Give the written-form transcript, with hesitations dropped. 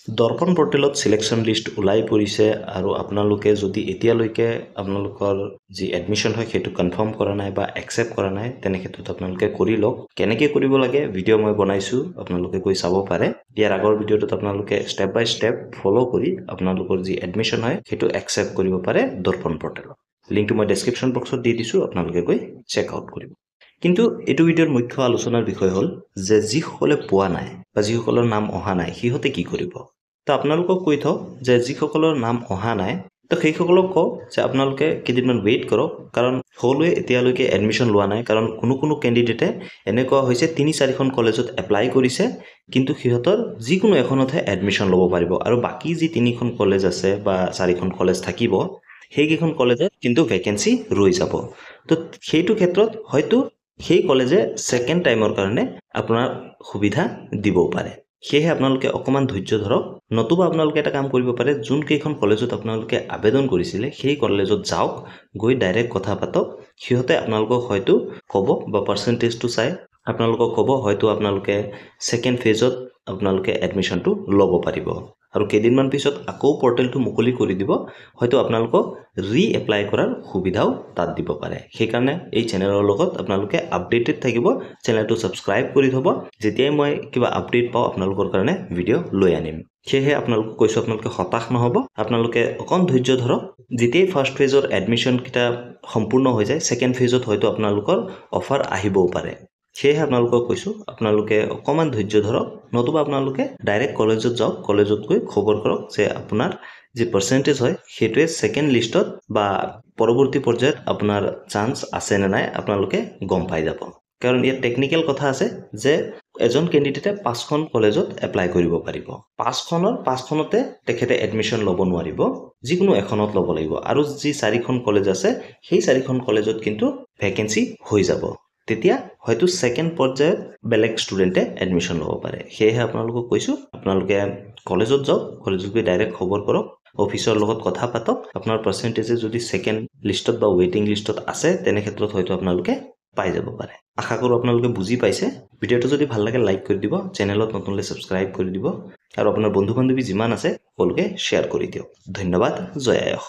দৰ্পণ পৰ্টেলত সিলেকশ্যন লিষ্ট ওলাই পৰিছে আৰু আপোনালোকে যদি এতিয়ালৈকে আপোনালোকৰ যি এডমিশ্যন হয় সেইটো কনফাৰ্ম কৰা নাই বা একচেপ্ট কৰা নাই তেনে ক্ষেত্ৰত আপোনালোকে কৰি লওক কেনেকৈ কৰিব লাগে ভিডিঅ' মই বনাইছোঁ আপোনালোকে গৈ চাব পাৰে ইয়াৰ আগৰ ভিডিঅ'টোত আপোনালোকে ষ্টেপ বাই ষ্টেপ ফ'ল' কৰি আপোনালোকৰ যি এডমিশ্যন হয় সেইটো একচেপ্ট কৰিব পাৰে দৰ্পণ পৰ্টেলত লিংকটো মই ডেছক্ৰিপশ্যন বক্সত দি দিছোঁ আপোনালোকে গৈ চেক আউট কৰিব কিন্তু এইটো ভিডিঅ'ৰ মুখ্য আলোচনাৰ বিষয় হ'ল যে যিসকলে পোৱা নাই বা যিসকলৰ নাম অহা নাই সিহঁতে কি কৰিব তো আপোনালোকক কৈ থওঁ যে যিসকলৰ নাম অহা নাই তো সেইসকলক কওঁ যে আপোনালোকে কেইদিনমান ৱেইট কৰক কাৰণ সকলোৱে এতিয়ালৈকে এডমিশ্যন লোৱা নাই কাৰণ কোনো কেণ্ডিডেটে এনেকুৱা হৈছে 3-4খন কলেজত এপ্লাই কৰিছে কিন্তু সিহঁতৰ যিকোনো এখনতহে এডমিশ্যন ল'ব পাৰিব আৰু বাকী যি 3খন কলেজ আছে বা 4খন কলেজ থাকিব সেইকেইখন কলেজত কিন্তু ভেকেঞ্চি ৰৈ যাব তো সেইটো ক্ষেত্ৰত হয়তো সেই কলেজে ছেকেণ্ড টাইমৰ কাৰণে আপোনাৰ সুবিধা দিবও পাৰে সেয়েহে আপোনালোকে অকমান ধৈৰ্য ধৰক নতুবা আপোনালোকে এটা কাম কৰিব পাৰে যোন কেইখন কলেজত আপোনালোকে আবেদন কৰিছিলে সেই কলেজত যাওক গৈ ডাইৰেক্ট কথা পাতক সিহঁতে আপোনালোকক হয়তো ক'ব বা পাৰ্চেন্টেজটো চাই আপোনালোকক ক'ব হয়তো আপোনালোকে ছেকেণ্ড ফেজত আপোনালোকে এডমিশ্যনটো ল'ব পাৰিব আৰু কেইদিনমান পিছত আকৌ পৰ্টেলটো মুকলি কৰি দিব হয়তো আপোনালোকক ৰি-এপ্লাই কৰাৰ সুবিধাও তাত দিব পাৰে সেইকাৰণে এই চেনেলৰ লগত আপোনালোকে আপডেটেড থাকিব চেনেলটো ছাবস্ক্ৰাইব কৰি থব যেতিয়াই মই কিবা আপডেট পাওঁ আপোনালোকৰ কাৰণে ভিডিঅ' লৈ আনিম সেয়েহে আপোনালোকক কৈছোঁ আপোনালোকে হতাশ নহ'ব আপোনালোকে অকণ ধৈৰ্য ধৰক যেতিয়াই ফাৰ্ষ্ট ফেজৰ এডমিশ্যন কিটা সম্পূৰ্ণ হৈ যায় ছেকেণ্ড ফেজত হয়তো আপোনালোকৰ অফাৰ আহিবও পাৰে সেয়েহে আপোনালোকক কৈছোঁ আপোনালোকে অকণমান ধৈৰ্য ধৰক নতুবা আপোনালোকে ডাইৰেক্ট কলেজত যাওক কলেজত গৈ খবৰ কৰক যে আপোনাৰ যি পাৰ্চেন্টেজ হয় সেইটোৱে ছেকেণ্ড লিষ্টত বা পৰৱৰ্তী পৰ্যায়ত আপোনাৰ চান্স আছে নে নাই আপোনালোকে গম পাই যাব কাৰণ ইয়াত টেকনিক্যাল কথা আছে যে এজন কেণ্ডিডেটে 5খন কলেজত এপ্লাই কৰিব পাৰিব 5খনতে তেখেতে এডমিশ্যন ল'ব নোৱাৰিব যিকোনো এখনত ল'ব লাগিব আৰু যি 4খন কলেজ আছে সেই 4খন কলেজত কিন্তু ভেকেন্সি হৈ যাব তেতিয়া হয়তো ছেকেণ্ড পৰ্যায়ত বেলেগ ষ্টুডেণ্টে এডমিশ্যন ল'ব পাৰে সেয়েহে আপোনালোকক কৈছোঁ আপোনালোকে কলেজত যাওক কলেজত গৈ ডাইৰেক্ট খবৰ কৰক অফিচৰ লগত কথা পাতক আপোনাৰ পাৰ্চেন্টেজে যদি ছেকেণ্ড লিষ্টত বা ৱেইটিং লিষ্টত আছে তেনে ক্ষেত্ৰত হয়তো আপোনালোকে পাই যাব পাৰে আশা কৰোঁ আপোনালোকে বুজি পাইছে ভিডিঅ'টো যদি ভাল লাগে লাইক কৰি দিব চেনেলত নতুনলৈ ছাবস্ক্ৰাইব কৰি দিব আৰু আপোনাৰ বন্ধু বান্ধৱী যিমান আছে সকলোকে শ্বেয়াৰ কৰি দিয়ক ধন্যবাদ জয় আয়ুষ